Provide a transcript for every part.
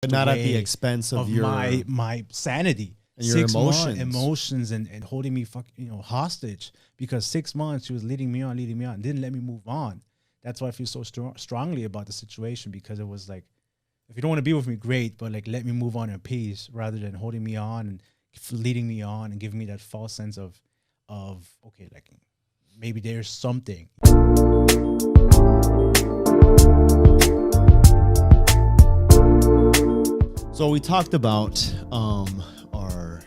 but not at the expense of your my sanity and your emotions and holding me hostage, because 6 months she was leading me on, didn't let me move on. That's why I feel so strongly about the situation, because it was like, if you don't want to be with me, great, but like let me move on in peace, rather than holding me on and leading me on and giving me that false sense of okay, like maybe there's something. So we talked about our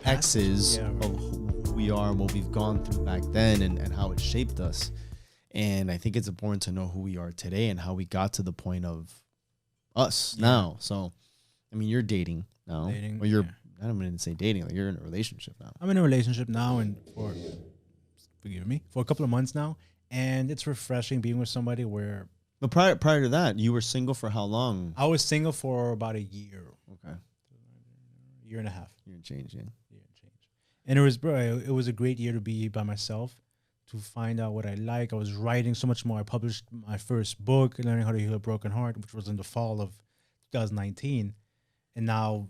exes, of who we are and what we've gone through back then, and how it shaped us. And I think it's important to know who we are today and how we got to the point of us now. So, I mean, you're dating now. Or you're, I don't even say dating, like you're in a relationship now. I'm in a relationship now, and forgive me, for a couple of months now. And it's refreshing being with somebody where... But prior to that, you were single for how long? I was single for about a year. Okay. Year and a half. Year and change, yeah. Year and change. And it was a great year to be by myself, to find out what I like. I was writing so much more. I published my first book, Learning How to Heal a Broken Heart, which was in the fall of 2019. And now,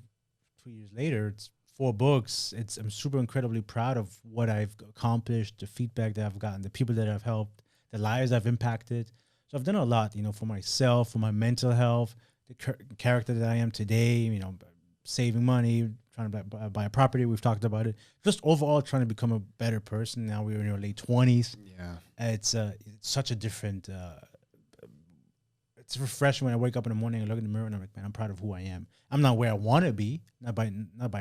2 years later, it's 4 books. I'm super incredibly proud of what I've accomplished, the feedback that I've gotten, the people that I've helped, the lives I've impacted. So I've done a lot, for myself, for my mental health, the character that I am today, saving money, trying to buy a property. We've talked about it. Just overall trying to become a better person. Now we're in our late 20s. Yeah. It's such a different, it's refreshing when I wake up in the morning and look in the mirror and I'm like, man, I'm proud of who I am. I'm not where I want to be, not by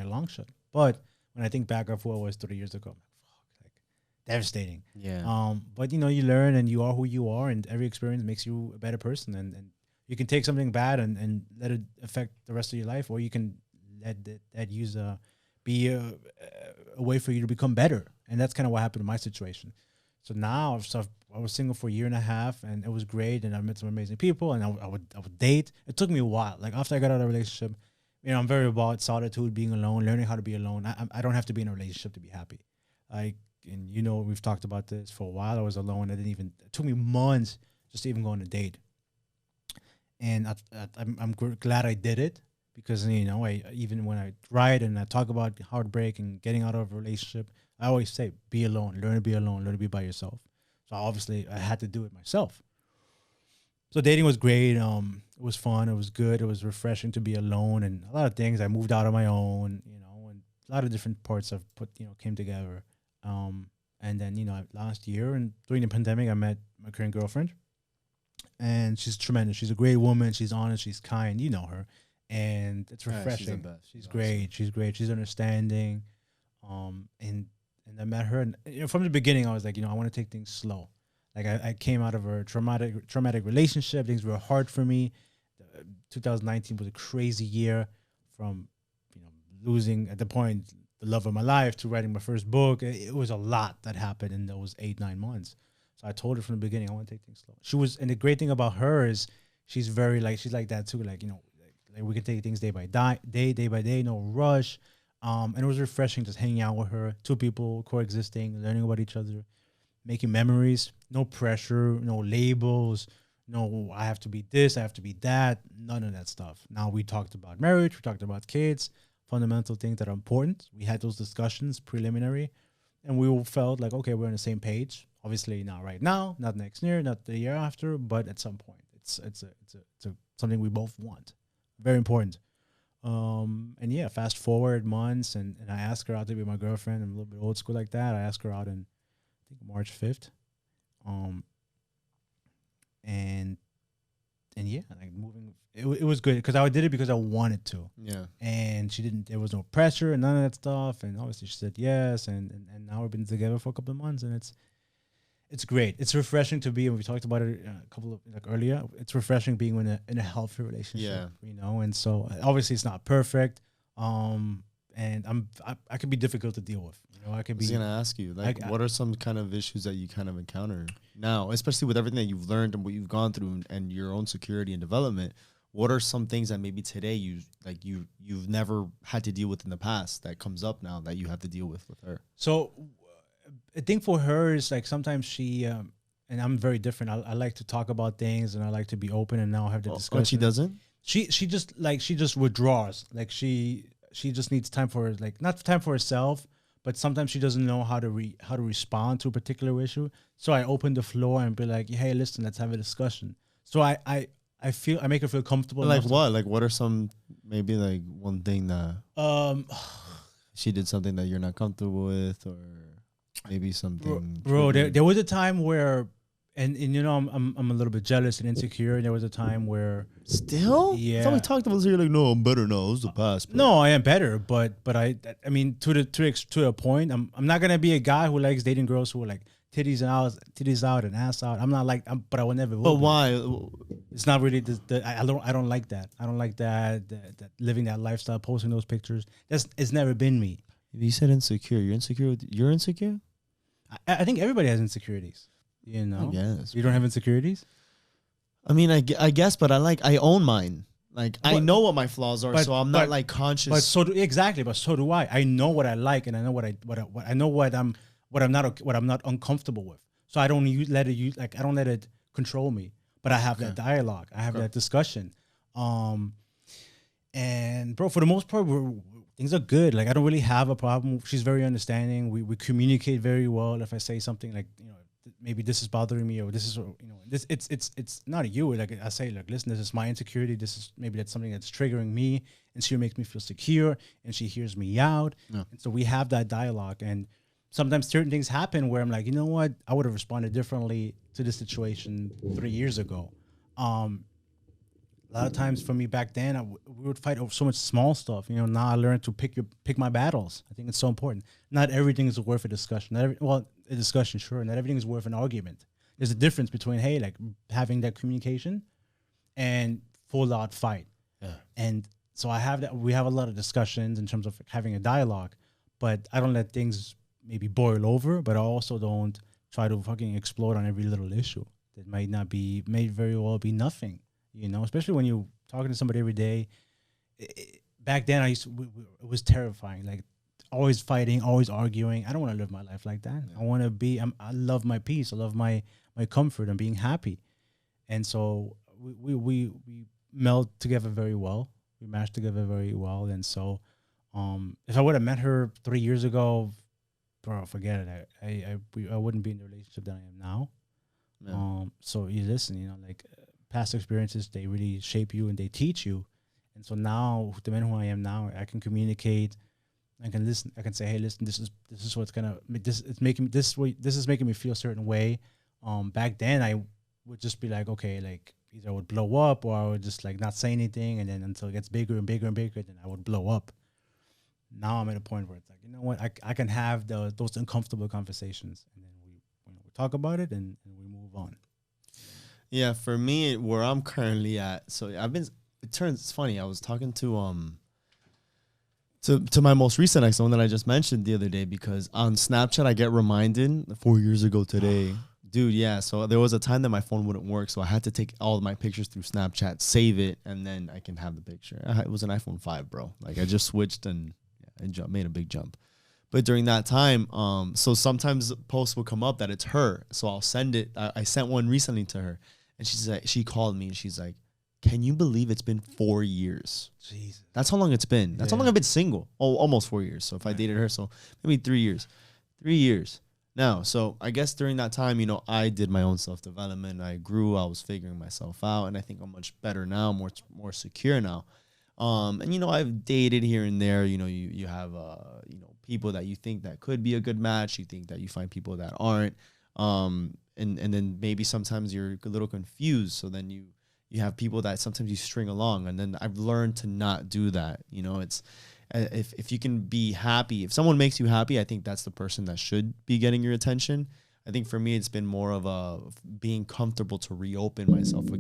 a long shot. But when I think back of who I was 3 years ago, I'm like, fuck, like devastating. Yeah. But you learn and you are who you are, and every experience makes you a better person. And you can take something bad and let it affect the rest of your life, or you can let that be a way for you to become better. And that's kind of what happened in my situation. So now I was single for a year and a half, and it was great. And I met some amazing people, and I would date. It took me a while. Like after I got out of a relationship, I'm very about solitude, being alone, learning how to be alone. I don't have to be in a relationship to be happy. We've talked about this for a while. I was alone. It took me months just to even go on a date. And I'm glad I did it, because even when I write and I talk about heartbreak and getting out of a relationship, I always say, be alone, learn to be alone, learn to be by yourself. So obviously I had to do it myself. So dating was great. It was fun. It was good. It was refreshing to be alone, and a lot of things I moved out on my own, and a lot of different parts I've came together. And then, last year and during the pandemic, I met my current girlfriend, and she's tremendous. She's a great woman. She's honest. She's kind. You know her. And it's refreshing. She's the best. She's great. Awesome. She's great. She's understanding. And I met her, and from the beginning, I was like, I want to take things slow. Like I came out of a traumatic relationship. Things were hard for me. 2019 was a crazy year, from losing at the point the love of my life to writing my first book. It was a lot that happened in those 8-9 months. So I told her from the beginning, I want to take things slow. And the great thing about her is she's like that too. Like we can take things day by day, no rush. And it was refreshing just hanging out with her, 2 people coexisting, learning about each other, making memories, no pressure, no labels, no, I have to be this, I have to be that, none of that stuff. Now we talked about marriage, we talked about kids, fundamental things that are important. We had those discussions preliminary, and we all felt like, okay, we're on the same page. Obviously not right now, not next year, not the year after, but at some point. It's something we both want. Very important. And yeah, fast forward months, and I asked her out to be my girlfriend. I'm a little bit old school like that. I asked her out in, I think, March 5th. And yeah, like moving, it was good because I did it because I wanted to. Yeah. And she didn't, there was no pressure and none of that stuff. And obviously she said yes. And now we've been together for a couple of months, and it's great. It's refreshing to be, and we talked about it a couple of earlier. It's refreshing being in a healthy relationship, And so obviously it's not perfect. And I could be difficult to deal with. I could be. I was gonna ask you, what are some kind of issues that you kind of encounter now, especially with everything that you've learned and what you've gone through and your own security and development? What are some things that maybe today you've never had to deal with in the past that comes up now that you have to deal with her? So I think for her is like sometimes she and I'm very different. I like to talk about things and I like to be open, and now I have the discussion. She doesn't? she just withdraws. Like she just needs time for, like, not time for herself, but sometimes she doesn't know how to respond to a particular issue. So I open the floor and be like, hey, listen, let's have a discussion. So I make her feel comfortable. Like what? Like what are some, maybe like one thing that she did something that you're not comfortable with, or maybe something. Bro, there was a time where, and you know, I'm a little bit jealous and insecure. And there was a time where still, yeah, I thought we talked about this. You're like, no, I'm better now. It was the past. No, I am better, but I mean, to a point, I'm not gonna be a guy who likes dating girls who are like titties out and ass out. I'm not like, but I will never. But why? It's not really I don't like that. I don't like that living that lifestyle, posting those pictures. It's never been me. You said insecure. You're insecure. You're insecure. I think everybody has insecurities. You know. Yes. You don't have insecurities. I mean, I guess, but I own mine. Like, I know what my flaws are, so I'm not like conscious. But so do I. I know what I like, and I know what I'm not uncomfortable with. So I don't let it control me. But I have that dialogue. I have that discussion. And bro, for the most part, things are good. Like, I don't really have a problem. She's very understanding. We communicate very well. If I say something like, you know, maybe this is bothering me, or this is, you know, this it's not you. Like, I say, like, listen, this is my insecurity. This is, maybe that's something that's triggering me, and she makes me feel secure, and she hears me out. Yeah. And so we have that dialogue. And sometimes certain things happen where I'm like, you know what, I would have responded differently to this situation 3 years ago. A lot of times for me back then, we would fight over so much small stuff. You know, now I learned to pick my battles. I think it's so important. Not everything is worth a discussion. A discussion, sure. Not everything is worth an argument. There's a difference between, hey, like, having that communication and full out fight. Yeah. And so we have a lot of discussions in terms of having a dialogue, but I don't let things maybe boil over, but I also don't try to fucking explode on every little issue that may very well be nothing, you know, especially when you're talking to somebody every day. Back then, it was terrifying, like, always fighting, always arguing. I don't want to live my life like that. Yeah. I want to I love my peace. I love my comfort and being happy. And so we meld together very well. We match together very well. And so if I would have met her 3 years ago, bro, forget it. I wouldn't be in the relationship that I am now. Yeah. So you listen, you know, like, past experiences, they really shape you and they teach you. And so now, the man who I am now, I can communicate. I can listen. I can say, hey, listen, this is what's gonna this is making me feel a certain way. Back then I would just be like, okay, like, either I would blow up, or I would just, like, not say anything, and then until it gets bigger and bigger and bigger, then I would blow up. Now I'm at a point where it's like, you know what, I can have those uncomfortable conversations, and then we talk about it, and we move on. Yeah, for me, where I'm currently at, so it's funny. I was talking to my most recent ex, the one that I just mentioned the other day, because on Snapchat I get reminded 4 years ago today. Dude, yeah. So there was a time that my phone wouldn't work, so I had to take all of my pictures through Snapchat, save it, and then I can have the picture. It was an iPhone 5, bro. Like, I just switched and made a big jump. But during that time, so sometimes posts will come up that it's her, so I'll send it. I sent one recently to her, and she called me and she's like, can you believe it's been 4 years? Jesus. That's how long it's been. That's how long I've been single. Oh, almost 4 years. So if I dated her, so maybe 3 years. 3 years. Now, so I guess during that time, you know, I did my own self-development. I grew. I was figuring myself out. And I think I'm much better now, more secure now. And, you know, I've dated here and there. You know, you have, you know, people that you think that could be a good match. You think that you find people that aren't. And then maybe sometimes you're a little confused. So then you have people that sometimes you string along, and then I've learned to not do that. You know, it's if you can be happy, if someone makes you happy, I think that's the person that should be getting your attention. I think for me, it's been more of a being comfortable to reopen myself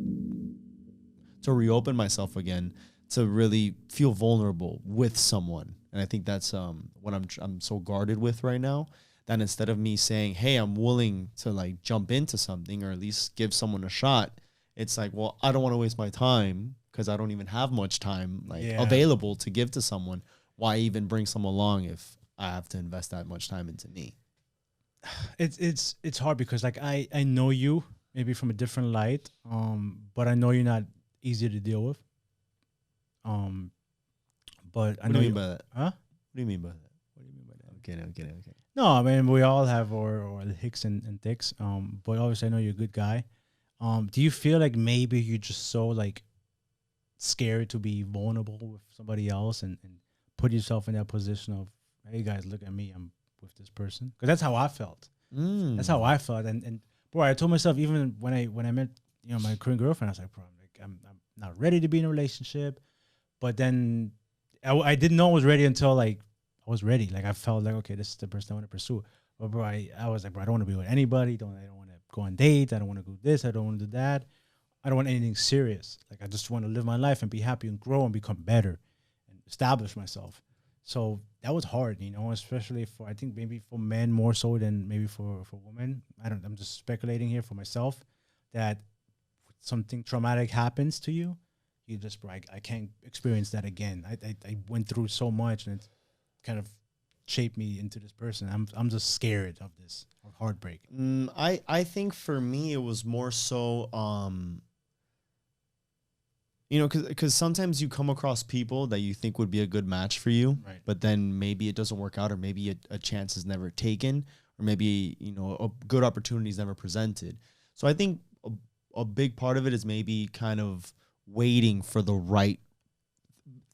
again, to really feel vulnerable with someone. And I think that's what I'm so guarded with right now, that instead of me saying, hey, I'm willing to, like, jump into something, or at least give someone a shot, it's like, well, I don't want to waste my time, because I don't even have much time available to give to someone. Why even bring someone along if I have to invest that much time into me? It's hard, because, like, I know you maybe from a different light, but I know you're not easy to deal with. But I What know do you you. mean by that? Huh? What do you mean by that? What do you mean by that? Okay, okay, okay. No, I mean we all have our hicks and dicks. But obviously I know you're a good guy. Do you feel like maybe you're just so like scared to be vulnerable with somebody else and put yourself in that position of, hey guys, look at me, I'm with this person? Because that's how I felt. That's how I felt. And bro, I told myself even when I met my current girlfriend, I was like, bro, I'm not ready to be in a relationship. But then I didn't know I was ready until like I was ready. Like I felt like, okay, this is the person I want to pursue. But bro, I was like, bro, I don't want to be with anybody. I don't want to go on dates. I don't want to do this. I don't want to do that. I don't want anything serious. Like I just want to live my life and be happy and grow and become better and establish myself. So that was hard, especially for, I think maybe for men more so than maybe for women. I'm just speculating here for myself that something traumatic happens to you, you just, bro, I can't experience that again. I went through so much and it kind of shaped me into this person. I'm just scared of this, of heartbreak. I think for me it was more so because sometimes you come across people that you think would be a good match for you, Right. but then maybe it doesn't work out, or maybe a chance is never taken, or maybe a good opportunity is never presented. So I think a big part of it is maybe kind of waiting for the right,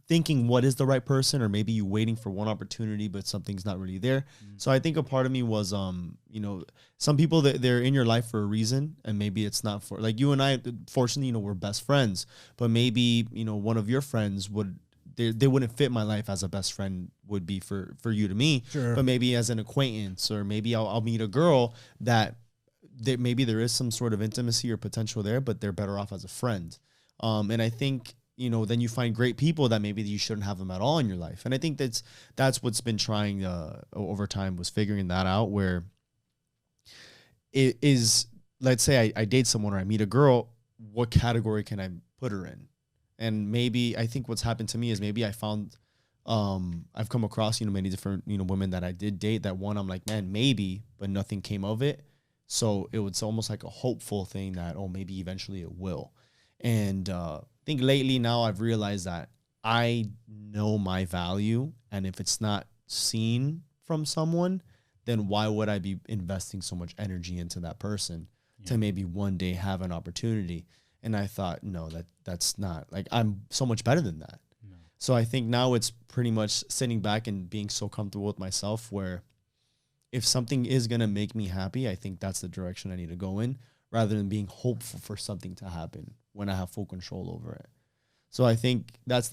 thinking what is the right person, or maybe you waiting for one opportunity but something's not really there. So I think a part of me was some people that they're in your life for a reason, and maybe it's not for, like, you and I, fortunately, we're best friends, but maybe one of your friends would, they wouldn't fit my life as a best friend would be for you to me. Sure. But maybe as an acquaintance, or maybe I'll meet a girl that maybe there is some sort of intimacy or potential there, but they're better off as a friend. And I think, then you find great people that maybe you shouldn't have them at all in your life. And I think that's what's been trying over time, was figuring that out, where it is, let's say I date someone or I meet a girl, what category can I put her in? And maybe I think what's happened to me is maybe I found, I've come across, many different, women that I did date, that one, I'm like, man, maybe, but nothing came of it. So it was almost like a hopeful thing that, oh, maybe eventually it will. And I think lately now I've realized that I know my value, and if it's not seen from someone, then why would I be investing so much energy into that person to maybe one day have an opportunity? And I thought, no, that's not, like, I'm so much better than that. No. So I think now it's pretty much sitting back and being so comfortable with myself, where if something is going to make me happy, I think that's the direction I need to go in, rather than being hopeful for something to happen when I have full control over it. So I think that's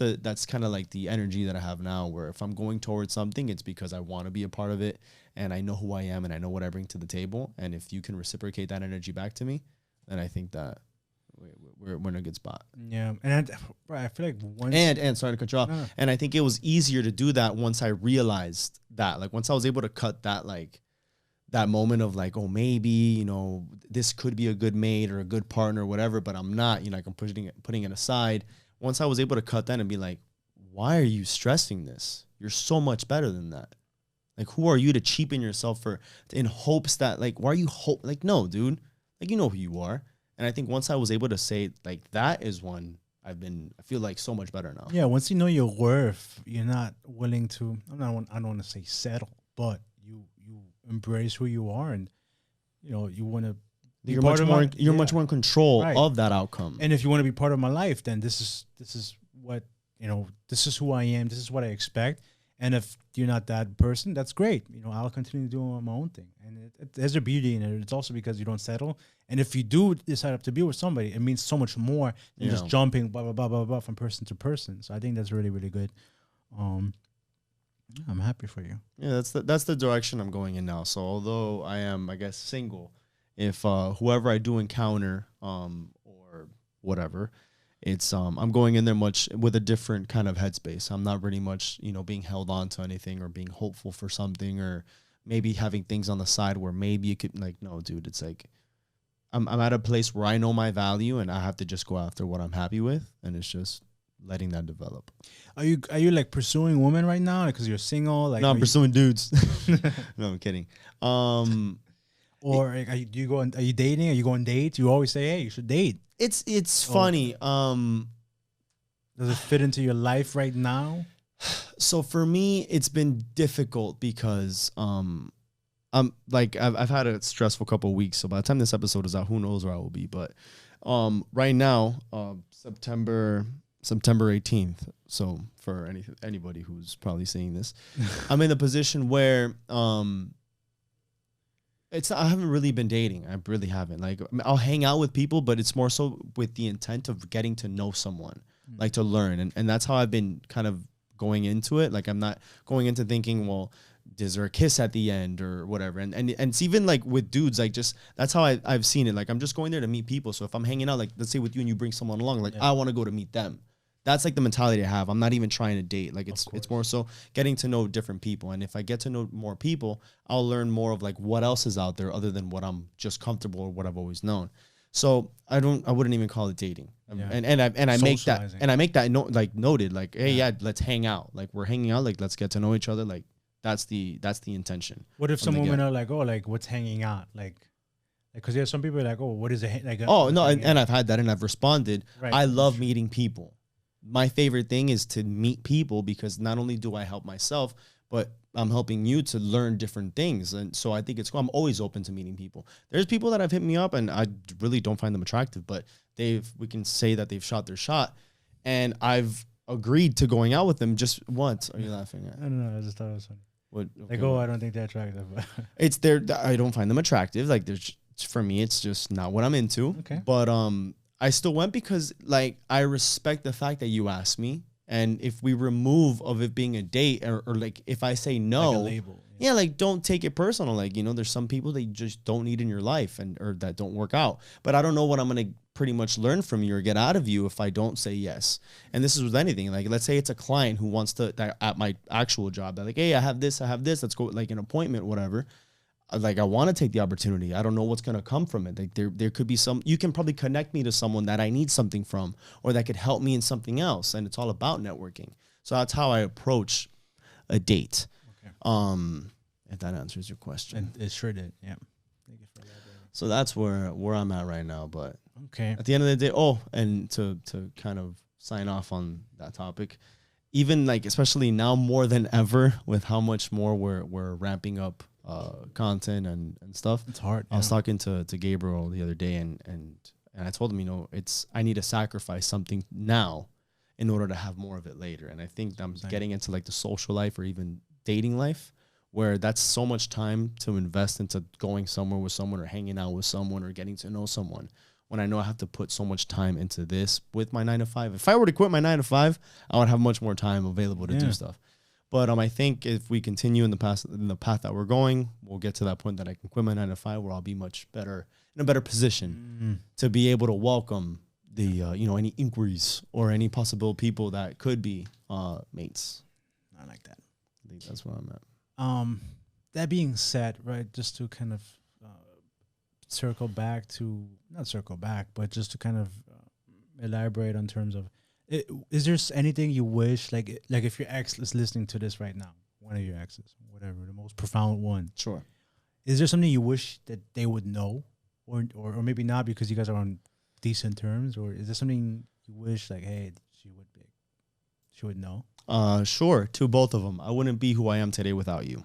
kind of like the energy that I have now, where if I'm going towards something, it's because I want to be a part of it, and I know who I am, and I know what I bring to the table. And if you can reciprocate that energy back to me, then I think that we're in a good spot. Yeah. And I feel like once, and sorry to cut you off. And I think it was easier to do that once I realized that, like, once I was able to cut that, like, that moment of like, oh, maybe, this could be a good mate or a good partner or whatever, but I'm not, like, I'm putting it aside. Once I was able to cut that and be like, why are you stressing this? You're so much better than that. Like, who are you to cheapen yourself in hopes that, like, why are you like, no, dude, like, you know who you are. And I think once I was able to say, like, that is when I feel like so much better now. Yeah. Once you know your worth, you're not willing to, I don't want to say settle, but you embrace who you are, and you want to be much more in control of that outcome. And if you want to be part of my life, then this is what, this is who I am, this is what I expect. And if you're not that person, that's great. I'll continue doing my own thing. And there's a beauty in it. It's also because you don't settle. And if you do decide to be with somebody, it means so much more than just jumping blah blah blah blah blah from person to person. So I think that's really, really good. I'm happy for you. Yeah, that's the direction I'm going in now. So although I am, I guess, single, if whoever I do encounter or whatever, it's I'm going in there much with a different kind of headspace. I'm not really much, being held on to anything or being hopeful for something, or maybe having things on the side where maybe you could, like, no, dude, it's like I'm at a place where I know my value, and I have to just go after what I'm happy with, and it's just letting that develop. Are you like pursuing women right now because you're single? Like, no, I'm pursuing dudes. No, I'm kidding. Or are you dating? Are you going dates? You always say, hey, you should date. It's funny. Does it fit into your life right now? So for me, it's been difficult because I'm like I've had a stressful couple of weeks. So by the time this episode is out, who knows where I will be. But right now, September 18th. So for anybody who's probably seeing this, I'm in a position where I haven't really been dating. I really haven't. Like I'll hang out with people, but it's more so with the intent of getting to know someone, like to learn. And that's how I've been kind of going into it. Like I'm not going into thinking, well, is there a kiss at the end or whatever? And it's even like with dudes, like just that's how I've seen it. Like I'm just going there to meet people. So if I'm hanging out, like let's say with you and you bring someone along, like I want to go to meet them. That's like the mentality I have. I'm not even trying to date. Like it's more so getting to know different people. And if I get to know more people, I'll learn more of like what else is out there other than what I'm just comfortable or what I've always known. So I wouldn't even call it dating. Yeah. And I make that noted, like, hey, yeah, let's hang out. Like we're hanging out, like let's get to know each other. Like that's the intention. What if some women are like, oh, like what's hanging out? Like, because there's some people are like, oh, what is it? Like, oh no, and I've had that and I've responded. Right. I love meeting people. My favorite thing is to meet people because not only do I help myself, but I'm helping you to learn different things. And so I think it's cool. I'm always open to meeting people. There's people that have hit me up and I really don't find them attractive, but we can say that they've shot their shot. And I've agreed to going out with them just once. Are you laughing at? I don't know. I just thought it was funny. What, okay, like, oh, I don't think they're attractive. It's I don't find them attractive. Like for me, it's just not what I'm into. Okay. But I still went because like I respect the fact that you asked me, and if we remove of it being a date or like if I say no, like a label, yeah, like don't take it personal. Like there's some people that you just don't need in your life or that don't work out. But I don't know what I'm gonna pretty much learn from you or get out of you if I don't say yes. And this is with anything. Like let's say it's a client who wants to at my actual job. They're like, hey, I have this. Let's go like an appointment, whatever. Like I want to take the opportunity. I don't know what's going to come from it. Like there could be you can probably connect me to someone that I need something from or that could help me in something else. And it's all about networking. So that's how I approach a date. Okay. If that answers your question. And it sure did. Yeah. Thank you for that. So that's where I'm at right now. But okay. At the end of the day, and to kind of sign off on that topic, even like, especially now more than ever with how much more we're ramping up content and stuff. It's hard. I was talking to Gabriel the other day and I told him, I need to sacrifice something now in order to have more of it later. And I think I'm getting into like the social life or even dating life where that's so much time to invest into going somewhere with someone or hanging out with someone or getting to know someone when I know I have to put so much time into this with my 9 to 5. If I were to quit my 9 to 5, I would have much more time available to do stuff. But I think if we continue in the path that we're going, we'll get to that point that I can quit my 9 to 5 where I'll be much better in a better position to be able to welcome the any inquiries or any possible people that could be mates. I like that. I think that's where I'm at. That being said, right, just to kind of not circle back, but just to kind of elaborate on terms of, is there anything you wish, like if your ex is listening to this right now, one of your exes, whatever, the most profound one. Sure. Is there something you wish that they would know, or maybe not because you guys are on decent terms, or is there something you wish like, hey, she would know? Sure. To both of them. I wouldn't be who I am today without you.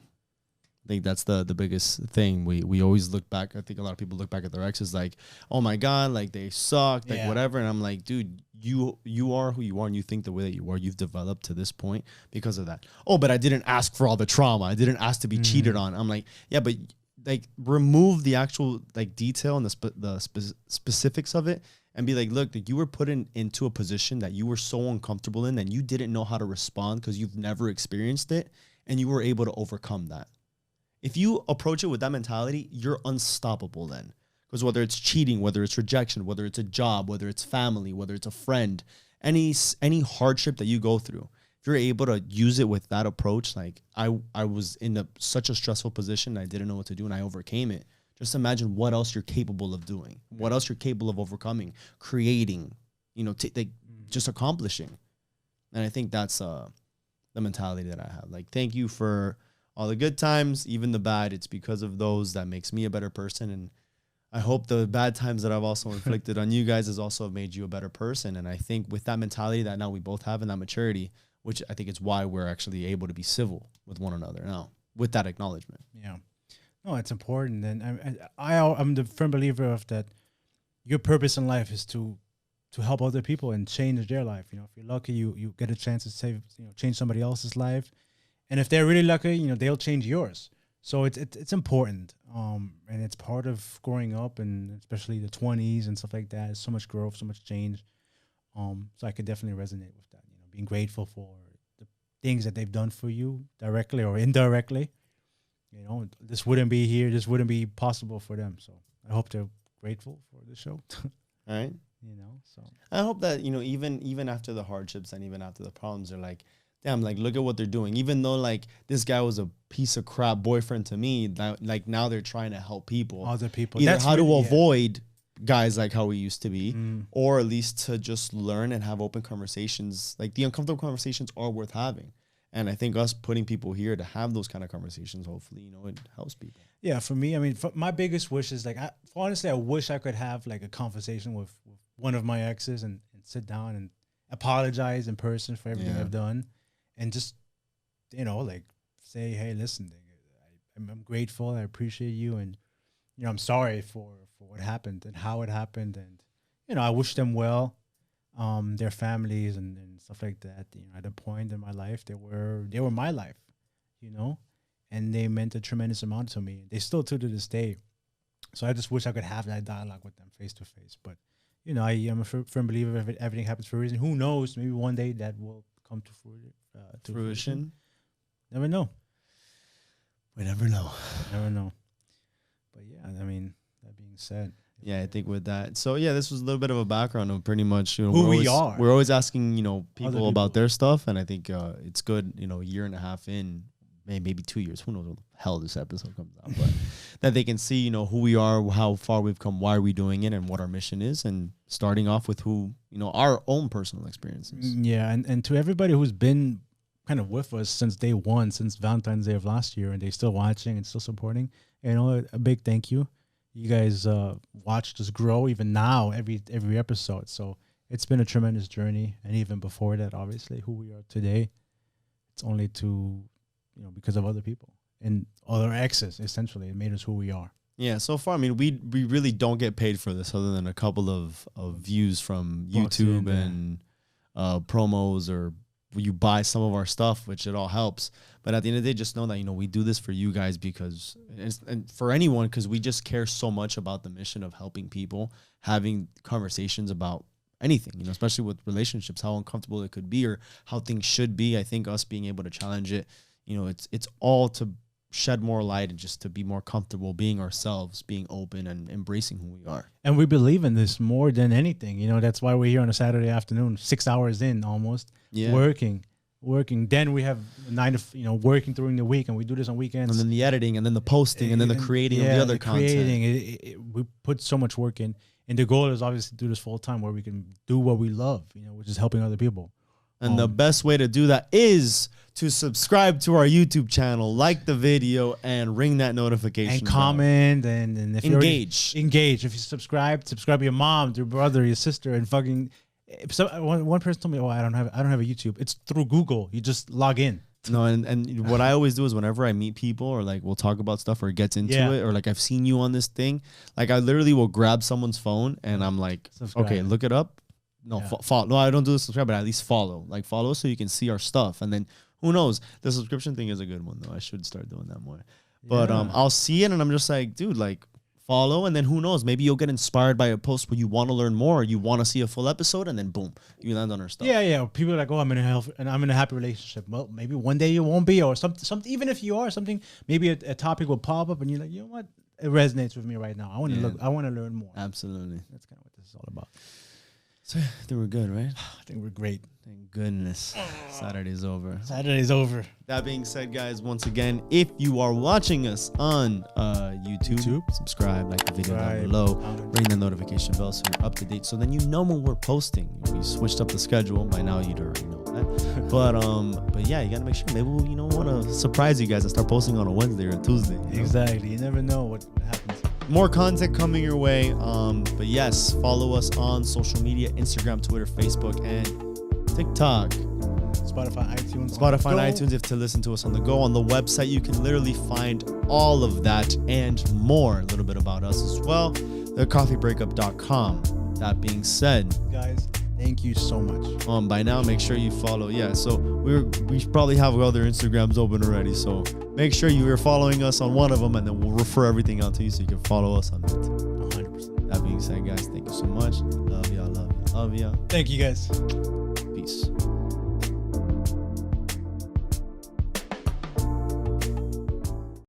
I think that's the biggest thing. We always look back. I think a lot of people look back at their exes like, oh my God, like they sucked, like whatever. And I'm like, dude, you are who you are and you think the way that you are, you've developed to this point because of that. Oh, but I didn't ask for all the trauma. I didn't ask to be cheated on. I'm like, yeah, but like remove the actual like detail and the specifics of it and be like, look, you were put into a position that you were so uncomfortable in and you didn't know how to respond because you've never experienced it and you were able to overcome that. If you approach it with that mentality, you're unstoppable then. Because whether it's cheating, whether it's rejection, whether it's a job, whether it's family, whether it's a friend, any hardship that you go through, if you're able to use it with that approach, like I was in such a stressful position, I didn't know what to do, and I overcame it. Just imagine what else you're capable of doing, what else you're capable of overcoming, creating, just accomplishing. And I think that's the mentality that I have. Like, thank you for all the good times, even the bad. It's because of those that makes me a better person. And I hope the bad times that I've also inflicted on you guys has also made you a better person. And I think with that mentality that now we both have and that maturity, which I think is why we're actually able to be civil with one another now with that acknowledgement. Yeah. No, it's important. And I'm the firm believer of that. Your purpose in life is to help other people and change their life. You know, if you're lucky, you get a chance to change somebody else's life. And if they're really lucky, they'll change yours. So it's important. And it's part of growing up, and especially the 20s and stuff like that. There's so much growth, so much change. So I could definitely resonate with that. Being grateful for the things that they've done for you directly or indirectly. This wouldn't be here. This wouldn't be possible for them. So I hope they're grateful for the show. All right. So I hope that, even after the hardships and even after the problems, they're like, damn, like, look at what they're doing. Even though, like, this guy was a piece of crap boyfriend to me, that, like, now they're trying to help people. Other people. Either how to avoid guys like how we used to be, or at least to just learn and have open conversations. Like, the uncomfortable conversations are worth having. And I think us putting people here to have those kind of conversations, hopefully, it helps people. Yeah, for me, I mean, my biggest wish is, like, honestly, I wish I could have, like, a conversation with one of my exes and sit down and apologize in person for everything I've done. And just, like, say, hey, listen, I'm grateful. I appreciate you. And, I'm sorry for what happened and how it happened. And, I wish them well, their families and stuff like that. At a point in my life, they were my life, and they meant a tremendous amount to me. They still do to this day. So I just wish I could have that dialogue with them face to face. But, I am a firm believer if everything happens for a reason. Who knows? Maybe one day that will come to fruition. Never know. We never know. Never know. But yeah, I mean, that being said. Yeah, I think with that. So yeah, this was a little bit of a background of pretty much who we are. We're always asking, people about their stuff, and I think it's good, a year and a half in, maybe 2 years. Who knows when the hell this episode comes out, but that they can see, who we are, how far we've come, why are we doing it, and what our mission is, and starting off with who, our own personal experiences. Yeah, and to everybody who's been kind of with us since day one, since Valentine's Day of last year, and they're still watching and still supporting, a big thank you. You guys watched us grow even now, every episode. So it's been a tremendous journey, and even before that, obviously, who we are today, it's only because of other people and other exes. Essentially, it made us who we are. Yeah, so far, I mean, we really don't get paid for this other than a couple of views from YouTube and promos, or you buy some of our stuff, which it all helps. But at the end of the day, just know that, we do this for you guys and for anyone, because we just care so much about the mission of helping people, having conversations about anything, especially with relationships, how uncomfortable it could be or how things should be. I think us being able to challenge it, it's all to shed more light and just to be more comfortable being ourselves, being open and embracing who we are. And we believe in this more than anything. That's why we're here on a Saturday afternoon, 6 hours in almost, working. Then we have 9 to, working during the week, and we do this on weekends. And then the editing, and then the posting, and then the creating of the other content. We put so much work in. And the goal is obviously to do this full time, where we can do what we love, which is helping other people. And the best way to do that is to subscribe to our YouTube channel, like the video, and ring that notification and comment bell. And if engage. If you subscribe your mom, your brother, your sister, and fucking. One person told me, "Oh, I don't have a YouTube." It's through Google. You just log in. No, and what I always do is whenever I meet people, or like we'll talk about stuff, or it gets into it, or like I've seen you on this thing, like I literally will grab someone's phone and I'm like, okay, look it up. No, follow. No, I don't do the subscribe, but at least follow. Like follow so you can see our stuff. And then who knows? The subscription thing is a good one though. I should start doing that more. But I'll see it and I'm just like, dude, like follow, and then who knows? Maybe you'll get inspired by a post where you want to learn more, or you want to see a full episode, and then boom, you land on our stuff. Yeah. People are like, oh, I'm in a happy relationship. Well, maybe one day you won't be, or something. Even if you are, something, maybe a topic will pop up, and you're like, you know what? It resonates with me right now. I want to look. I want to learn more. Absolutely. That's kind of what this is all about. So I think we're good, right? I think we're great. Thank goodness. Saturday's over. Saturday's over. That being said, guys, once again, if you are watching us on YouTube, subscribe, like the video down below, ring the notification bell so you're up to date. So then you know when we're posting. We switched up the schedule. By now, you'd already know that. But yeah, you gotta make sure. Maybe we'll want to surprise you guys and start posting on a Wednesday or a Tuesday. Exactly. You never know what happens. more content coming your way. But yes, follow us on social media, Instagram, Twitter, Facebook, and TikTok. Spotify, iTunes. Spotify and iTunes if to listen to us on the go. On the website, you can literally find all of that and more. A little bit about us as well. thecoffeebreakup.com. That being said, guys, thank you so much. By now, make sure you follow. Yeah, so we probably have other Instagrams open already. So make sure you are following us on one of them, and then we'll refer everything out to you so you can follow us on that too. 100%. That being said, guys, thank you so much. Love ya, love ya, love ya. Thank you, guys. Peace.